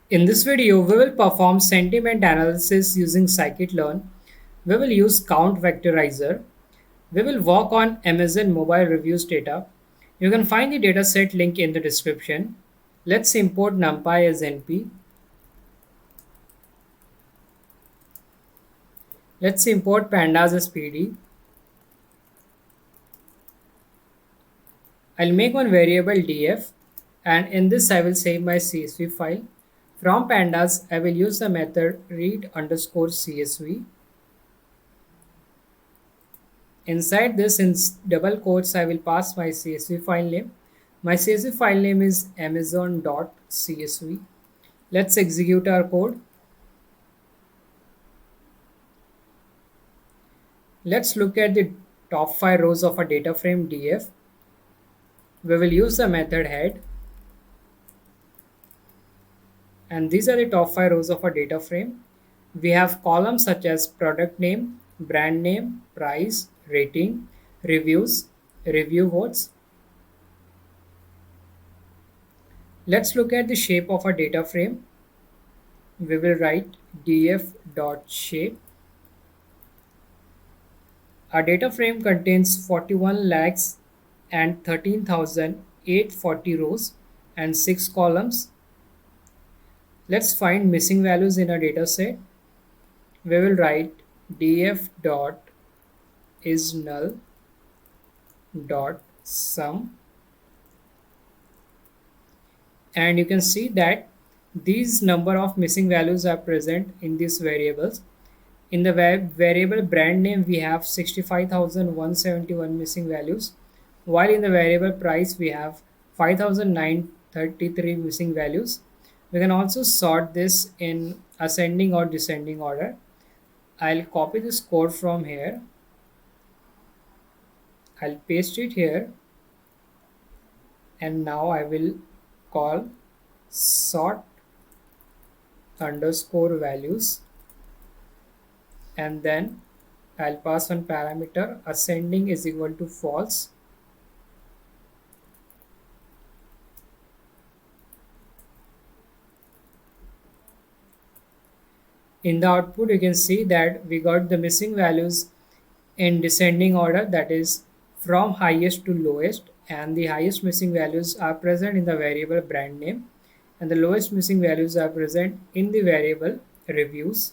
In this video, we will perform sentiment analysis using scikit-learn. We will use count vectorizer. We will work on Amazon mobile reviews data. You can find the dataset link in the description. Let's import NumPy as NP. Let's import pandas as PD. I'll make one variable df, and in this I will save my CSV file. From pandas, I will use the method read underscore CSV. Inside this, in double quotes, I will pass my CSV file name. My CSV file name is amazon.csv. Let's execute our code. Let's look at the top 5 rows of a data frame df. We will use the method head. And these are the top 5 rows of a data frame. We have columns such as product name, brand name, price, rating, reviews, review votes. Let's look at the shape of a data frame. We will write df.shape. Our data frame contains 41 lakhs and 13,840 rows and 6 columns. Let's find missing values in our data set. We will write df dot is null dot sum, and you can see that these number of missing values are present in these variables. In the variable brand name, we have 65,171 missing values, while in the variable price, we have 5,933 missing values. We can also sort this in ascending or descending order. I'll copy this code from here. I'll paste it here, and now I will call sort underscore values, and then I'll pass one parameter ascending is equal to false. In the output, you can see that we got the missing values in descending order, that is from highest to lowest, and the highest missing values are present in the variable brand name, and the lowest missing values are present in the variable reviews.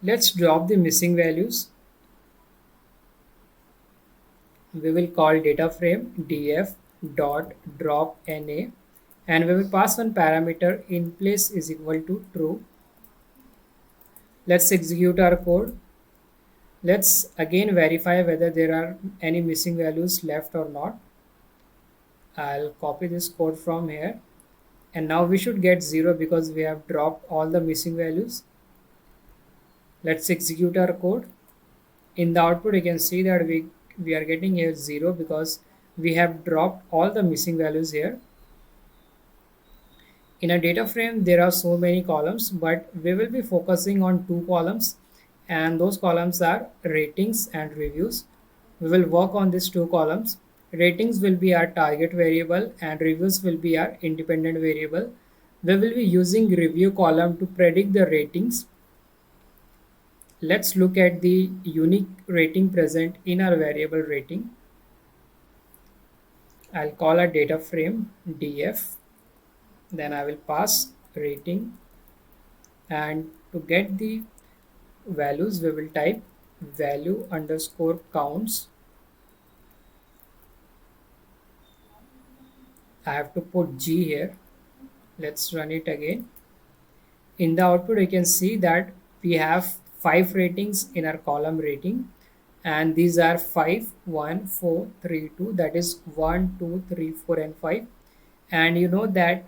Let's drop the missing values. We will call data frame df dot drop na, and we will pass one parameter in place is equal to true. Let's execute our code. Let's again verify whether there are any missing values left or not. I'll copy this code from here, and now we should get 0 because we have dropped all the missing values. Let's execute our code. In the output, you can see that we are getting here 0 because we have dropped all the missing values here. In a data frame, there are so many columns, but we will be focusing on 2 columns, and those columns are ratings and reviews. We will work on these 2 columns. Ratings will be our target variable and reviews will be our independent variable. We will be using review column to predict the ratings. Let's look at the unique rating present in our variable rating. I'll call a data frame df, then I will pass rating, and to get the values we will type value underscore counts. I have to put G here. Let's run it again. In the output, you can see that we have 5 ratings in our column rating, and these are 5, 1, 4, 3, 2. That is 1, 2, 3, 4, and 5. And you know that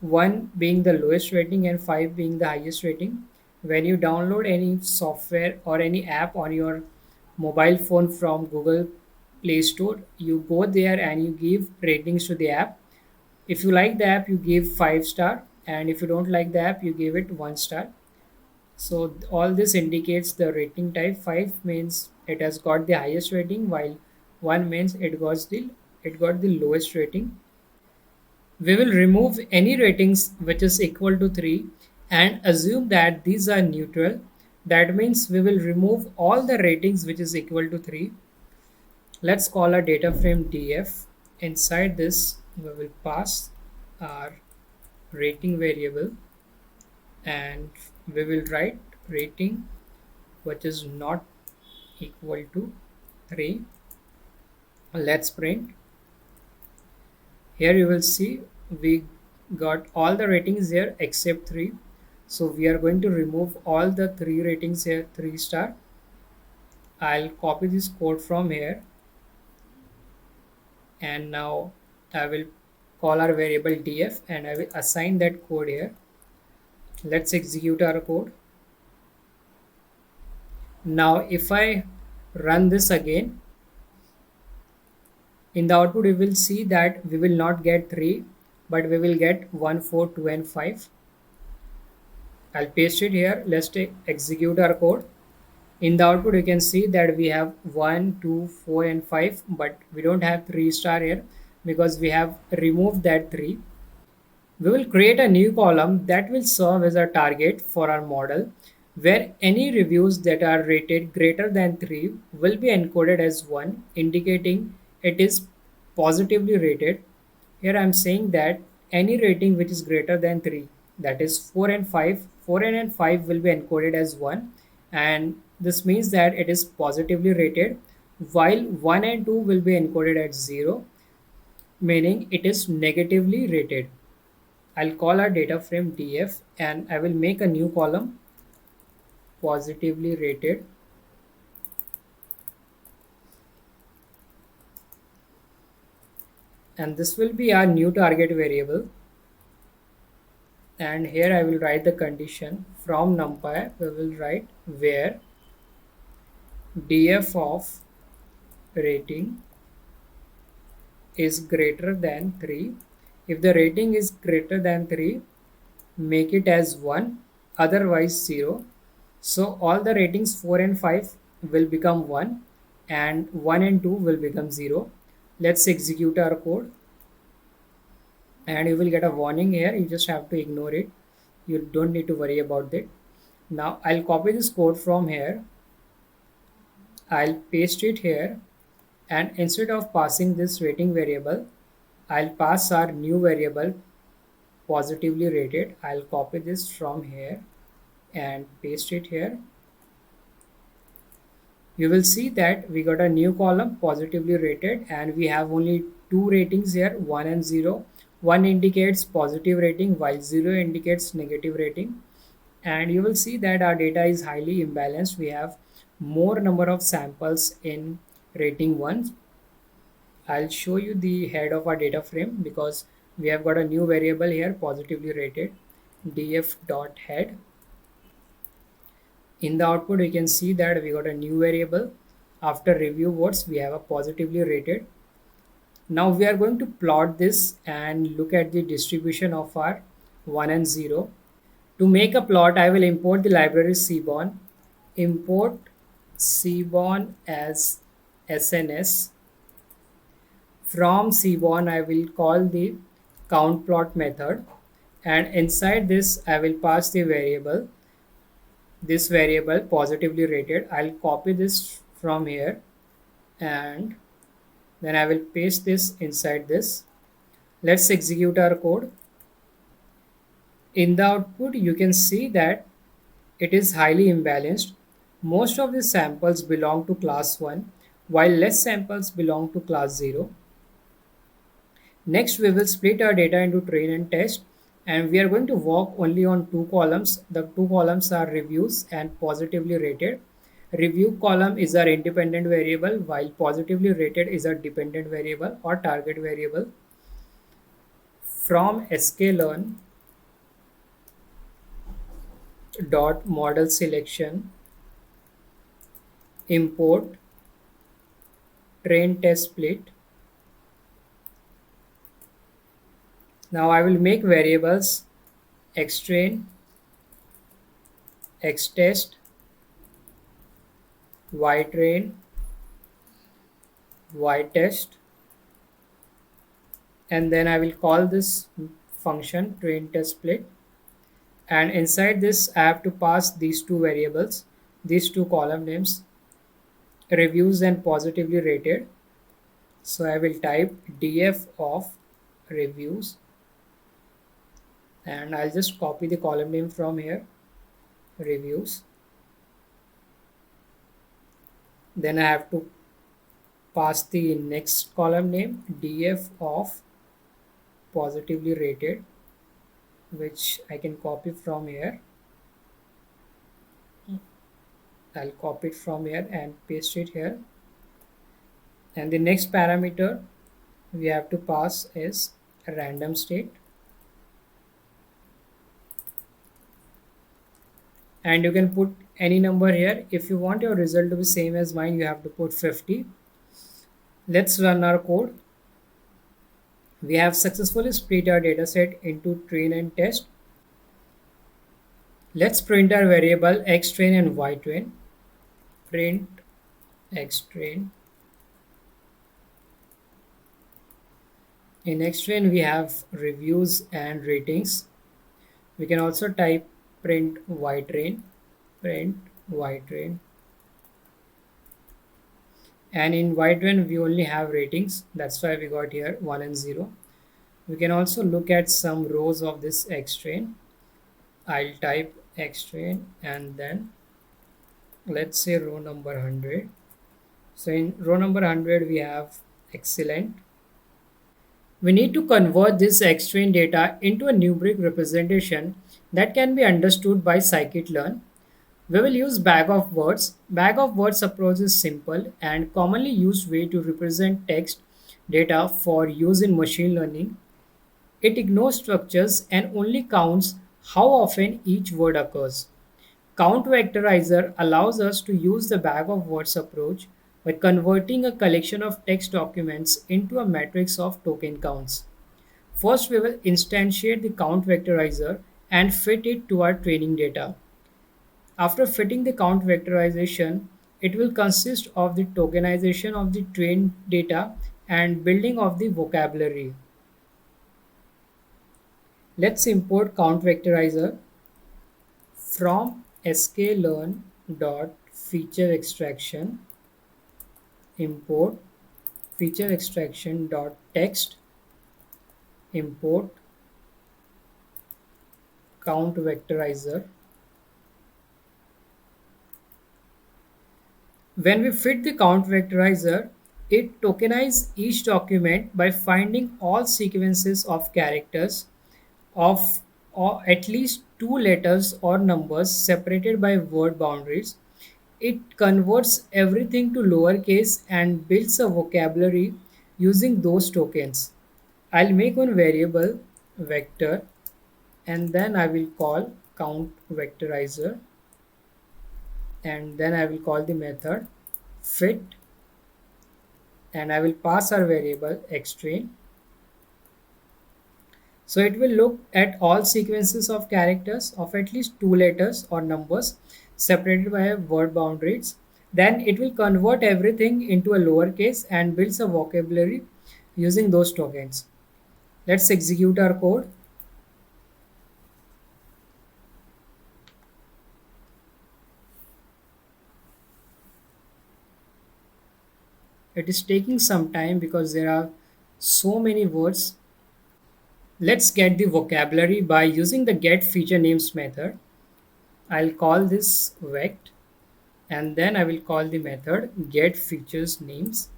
1 being the lowest rating and 5 being the highest rating. When you download any software or any app on your mobile phone from Google Play Store, you go there and you give ratings to the app. If you like the app, you give 5 star, and if you don't like the app, you give it 1 star. So all this indicates the rating type. 5 means it has got the highest rating, while 1 means it got the lowest rating. We will remove any ratings which is equal to 3 and assume that these are neutral. That means we will remove all the ratings which is equal to 3. Let's call our data frame df. Inside this, we will pass our rating variable and we will write rating which is not equal to 3. Let's print. Here you will see we got all the ratings here except 3. So we are going to remove all the 3 ratings here, 3 star. I'll copy this code from here and now I will call our variable df and I will assign that code here. Let's execute our code. Now if I run this again, in the output we will see that we will not get 3 but we will get 1, 4, 2 and 5. I'll paste it here. Let's execute our code. In the output you can see that we have 1, 2, 4 and 5 but we don't have 3 star here because we have removed that 3. We will create a new column that will serve as a target for our model where any reviews that are rated greater than 3 will be encoded as 1, indicating it is positively rated. Here I am saying that any rating which is greater than 3, that is 4 and 5, 4 and 5 will be encoded as 1 and this means that it is positively rated, while 1 and 2 will be encoded as 0, meaning it is negatively rated. I'll call our data frame df and I will make a new column positively rated. And this will be our new target variable. And here I will write the condition from numpy. We will write where df of rating is greater than 3. If the rating is greater than 3, make it as 1, otherwise 0. So all the ratings 4 and 5 will become 1 and 1 and 2 will become 0. Let's execute our code and you will get a warning here. You just have to ignore it. You don't need to worry about it. Now I'll copy this code from here. I'll paste it here and instead of passing this rating variable, I'll pass our new variable positively rated. I'll copy this from here and paste it here. You will see that we got a new column positively rated and we have only 2 ratings here, 1 and 0. 1 indicates positive rating while 0 indicates negative rating. And you will see that our data is highly imbalanced. We have more number of samples in rating 1. I'll show you the head of our data frame because we have got a new variable here positively rated df.head. In the output you can see that we got a new variable. After review votes we have a positively rated. Now we are going to plot this and look at the distribution of our 1 and 0. To make a plot I will import the library Seaborn. Import Seaborn as SNS. From Seaborn I will call the count plot method and inside this I will pass the variable, this variable positively rated. I'll copy this from here and then I will paste this inside this. Let's execute our code. In the output you can see that it is highly imbalanced. Most of the samples belong to class 1 while less samples belong to class 0. Next we will split our data into train and test and we are going to work only on 2 columns. The 2 columns are reviews and positively rated. Review column is our independent variable while positively rated is our dependent variable or target variable. From sklearn dot model selection import train test split. Now I will make variables xtrain, xtest, ytrain, ytest and then I will call this function train test split, and inside this I have to pass these two variables, these two column names, reviews and positively rated. So I will type df of reviews, and I'll just copy the column name from here, reviews. Then I have to pass the next column name, df of positively rated, which I can copy from here. I'll copy it from here and paste it here. And the next parameter we have to pass is a random state. And you can put any number here. If you want your result to be same as mine, you have to put 50. Let's run our code. We have successfully split our dataset into train and test. Let's print our variable xtrain and ytrain. Print xtrain. In xtrain we have reviews and ratings. We can also type print ytrain, print ytrain. And in ytrain we only have ratings, that's why we got here 1 and 0. We can also look at some rows of this xtrain. I'll type xtrain and then let's say row number 100. So in row number 100 we have excellent. We need to convert this xtrain data into a numeric representation that can be understood by scikit-learn. We will use bag of words. Bag of words approach is simple and commonly used way to represent text data for use in machine learning. It ignores structures and only counts how often each word occurs. Count vectorizer allows us to use the bag of words approach by converting a collection of text documents into a matrix of token counts. First, we will instantiate the count vectorizer and fit it to our training data. After fitting the count vectorization, it will consist of the tokenization of the trained data and building of the vocabulary. Let's import count vectorizer from sklearn.feature_extraction. Import feature extraction.text, import count vectorizer. When we fit the count vectorizer, it tokenizes each document by finding all sequences of characters of or at least two letters or numbers separated by word boundaries. It converts everything to lowercase and builds a vocabulary using those tokens. I'll make one variable vector and then I will call count vectorizer, and then I will call the method fit, and I will pass our variable xtrain. So it will look at all sequences of characters of at least two letters or numbers separated by word boundaries. Then it will convert everything into a lowercase and builds a vocabulary using those tokens. Let's execute our code. It is taking some time because there are so many words. Let's get the vocabulary by using the get feature names method. I'll call this vect, and then I will call the method get features names,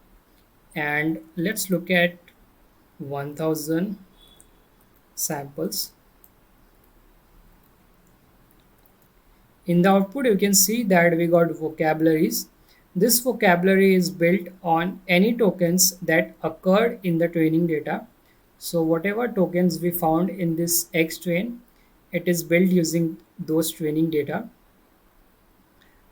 and let's look at 1000 samples. In the output you can see that we got vocabularies. This vocabulary is built on any tokens that occurred in the training data. So whatever tokens we found in this xtrain, it is built using those training data.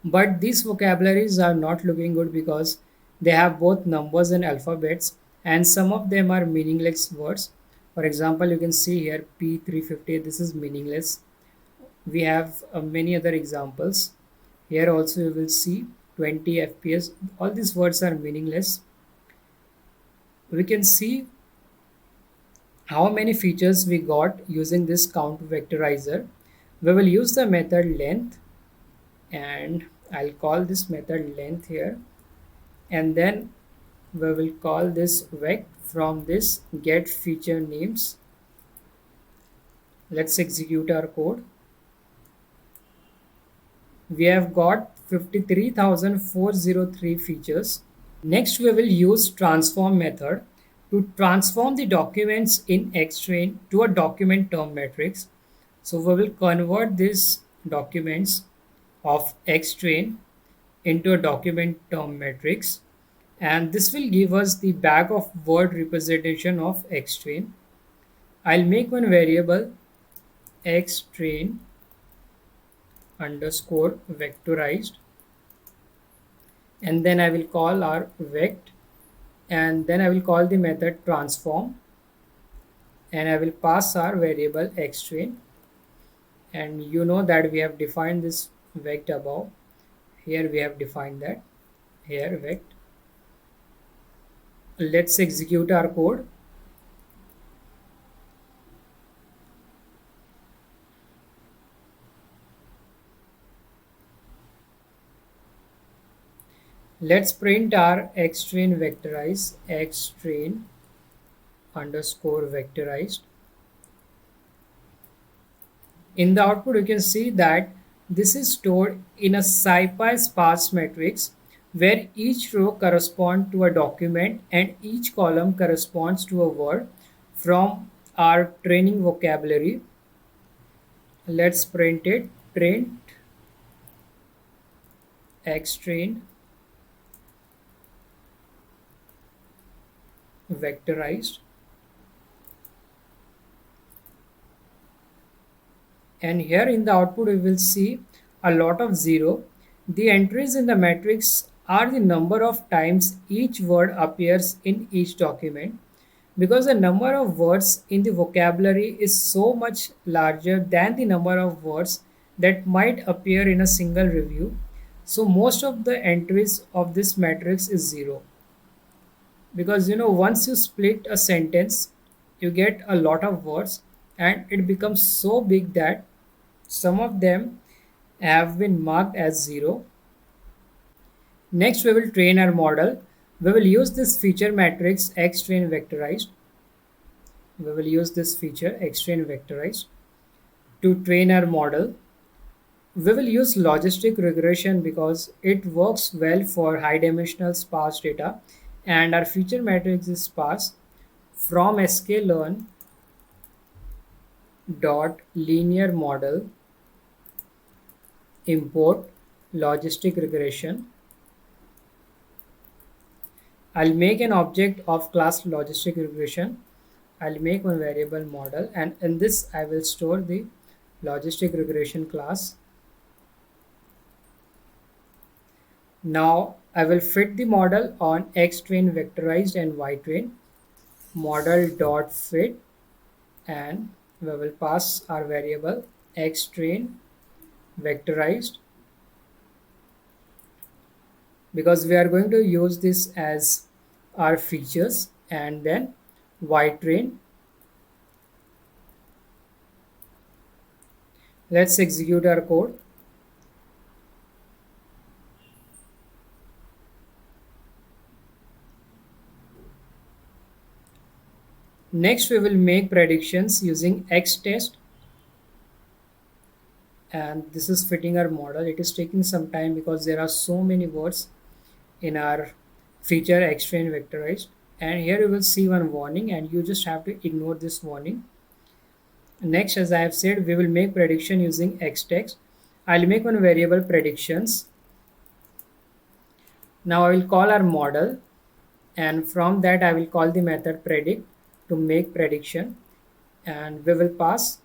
But these vocabularies are not looking good because they have both numbers and alphabets, and some of them are meaningless words. For example, you can see here P350, this is meaningless. We have many other examples. Here also you will see 20 FPS. All these words are meaningless. We can see how many features we got using this count vectorizer. We will use the method length, and I'll call this method length here, and then we will call this vec from this get feature names. Let's execute our code. We have got 53,403 features. Next, we will use transform method to transform the documents in XTrain to a document term matrix. So we will convert these documents of XTrain into a document term matrix, and this will give us the bag of word representation of XTrain. I'll make one variable XTrain underscore vectorized, and then I will call our vect, and then I will call the method transform, and I will pass our variable xtrain, and you know that we have defined this vect above. Here we have defined that here vect. Let's execute our code. Let's print our xtrain vectorize xtrain underscore vectorized. In the output, you can see that this is stored in a SciPy sparse matrix where each row corresponds to a document and each column corresponds to a word from our training vocabulary. Let's print it. Print xtrain vectorized. And here in the output we will see a lot of 0. The entries in the matrix are the number of times each word appears in each document. Because the number of words in the vocabulary is so much larger than the number of words that might appear in a single review, so most of the entries of this matrix is 0. Because once you split a sentence, you get a lot of words, and it becomes so big that some of them have been marked as 0. Next, we will train our model. We will use this feature matrix xtrain vectorized. We will use this feature xtrain vectorized to train our model. We will use logistic regression because it works well for high dimensional sparse data, and our feature matrix is sparse. From sklearn dot linear model import logistic regression. I'll make an object of class logistic regression. I'll make one variable model, and in this I will store the logistic regression class. Now I will fit the model on xtrain vectorized and ytrain model dot fit, and we will pass our variable xtrain vectorized because we are going to use this as our features, and then ytrain. Let's execute our code. Next, we will make predictions using xtest, and this is fitting our model. It is taking some time because there are so many words in our feature xtrain vectorized, and here you will see one warning, and you just have to ignore this warning. Next, as I have said, we will make prediction using xtext. I'll make one variable predictions. Now I will call our model, and from that I will call the method predict to make prediction, and we will pass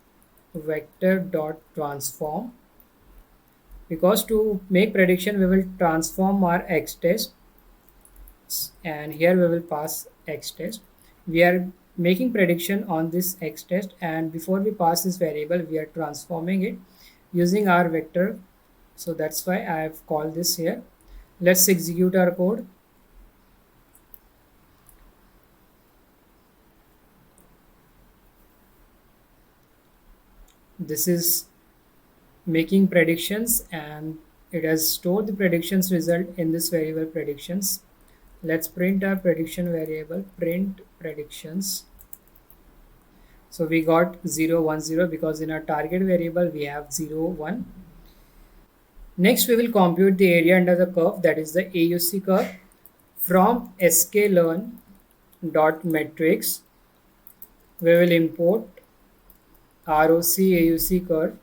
vector dot transform because to make prediction we will transform our xtest, and here we will pass xtest. We are making prediction on this xtest, and before we pass this variable we are transforming it using our vector, so that's why I have called this here. Let's execute our code. This is making predictions, and it has stored the predictions result in this variable predictions. Let's print our prediction variable, print predictions. So we got 0 1 0 because in our target variable we have 0 1. Next we will compute the area under the curve, that is the AUC curve. From sklearn dot metrics we will import ROC AUC curve.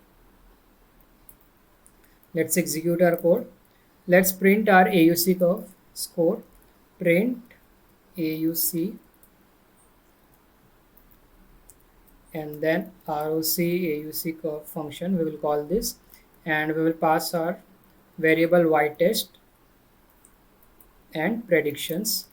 Let's execute our code. Let's print our AUC curve score, print AUC, and then ROC AUC curve function we will call this, and we will pass our variable y test and predictions,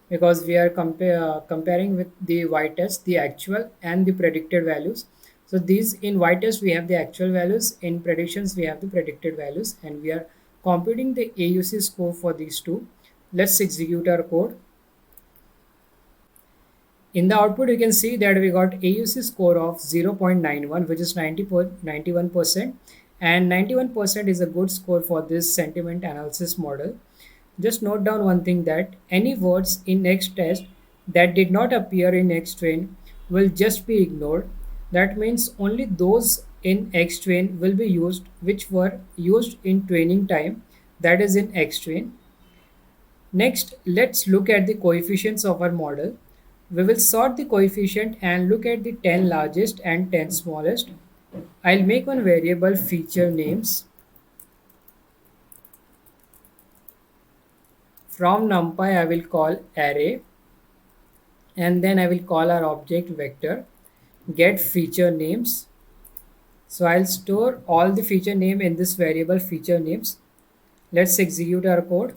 because we are comparing with the y test the actual and the predicted values. So these, in y test we have the actual values, in predictions we have the predicted values, and we are computing the AUC score for these two. Let's execute our code. In the output you can see that we got AUC score of 0.91, which is 91%, and 91% is a good score for this sentiment analysis model. Just note down one thing, that any words in next test that did not appear in XTrain will just be ignored. That means only those in XTrain will be used which were used in training time, that is in XTrain. Next, let's look at the coefficients of our model. We will sort the coefficient and look at the 10 largest and 10 smallest. I'll make one variable feature names. From NumPy I will call array, and then I will call our object vector get feature names. So I'll store all the feature name in this variable feature names. Let's execute our code.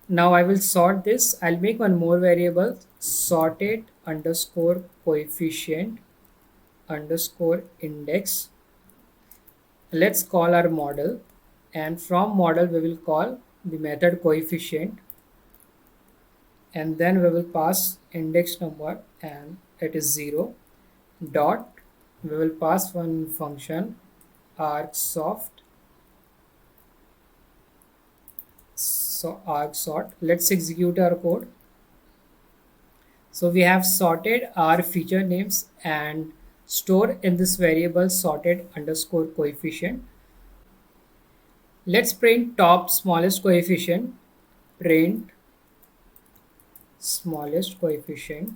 Now I will sort this. I'll make one more variable, sorted underscore coefficient underscore index. Let's call our model, and from model we will call the method coefficient, and then we will pass index number and it is 0 dot, we will pass one function argsoft, so argsort. Let's execute our code. So we have sorted our feature names and store in this variable sorted underscore coefficient. Let's print top smallest coefficient, print smallest coefficient,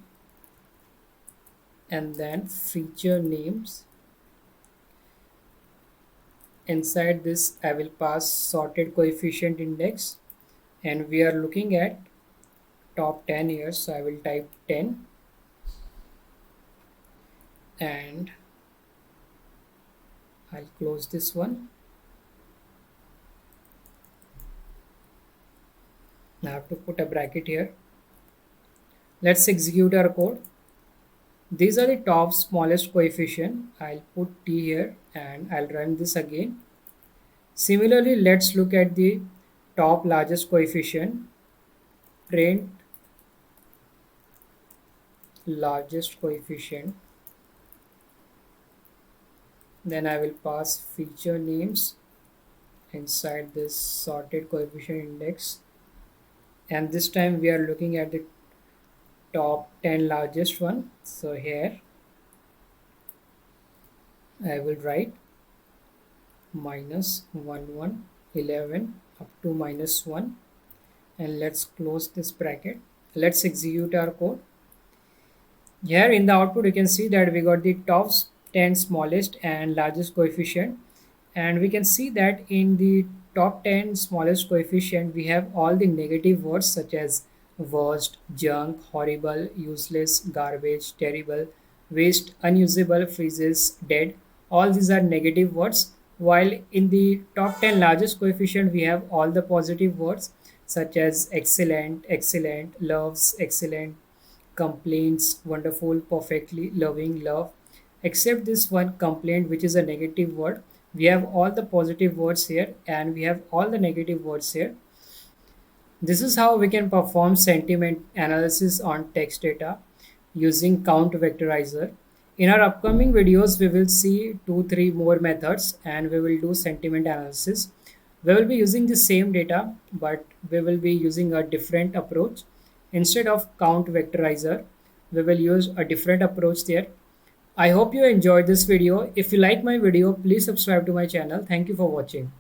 and then feature names. Inside this I will pass sorted coefficient index, and we are looking at top 10 here, so I will type 10, and I'll close this one. I have to put a bracket here. Let's execute our code. These are the top smallest coefficient. I'll put T here and I'll run this again. Similarly, let's look at the top largest coefficient, print largest coefficient. Then I will pass feature names inside this sorted coefficient index, and this time we are looking at the top 10 largest one. So here I will write minus 1 1 11 up to minus 1, and let's close this bracket. Let's execute our code. Here in the output you can see that we got the top 10 smallest and largest coefficient, and we can see that in the top 10 smallest coefficient we have all the negative words such as worst, junk, horrible, useless, garbage, terrible, waste, unusable, freezes, dead. All these are negative words, while in the top 10 largest coefficient we have all the positive words such as excellent, excellent, loves, excellent, complaints, wonderful, perfectly, loving, love. Except this one complaint, which is a negative word. We have all the positive words here and we have all the negative words here. This is how we can perform sentiment analysis on text data using count vectorizer. In our upcoming videos, we will see 2, 3 more methods and we will do sentiment analysis. We will be using the same data, but we will be using a different approach. Instead of count vectorizer, we will use a different approach there. I hope you enjoyed this video. If you like my video, please subscribe to my channel. Thank you for watching.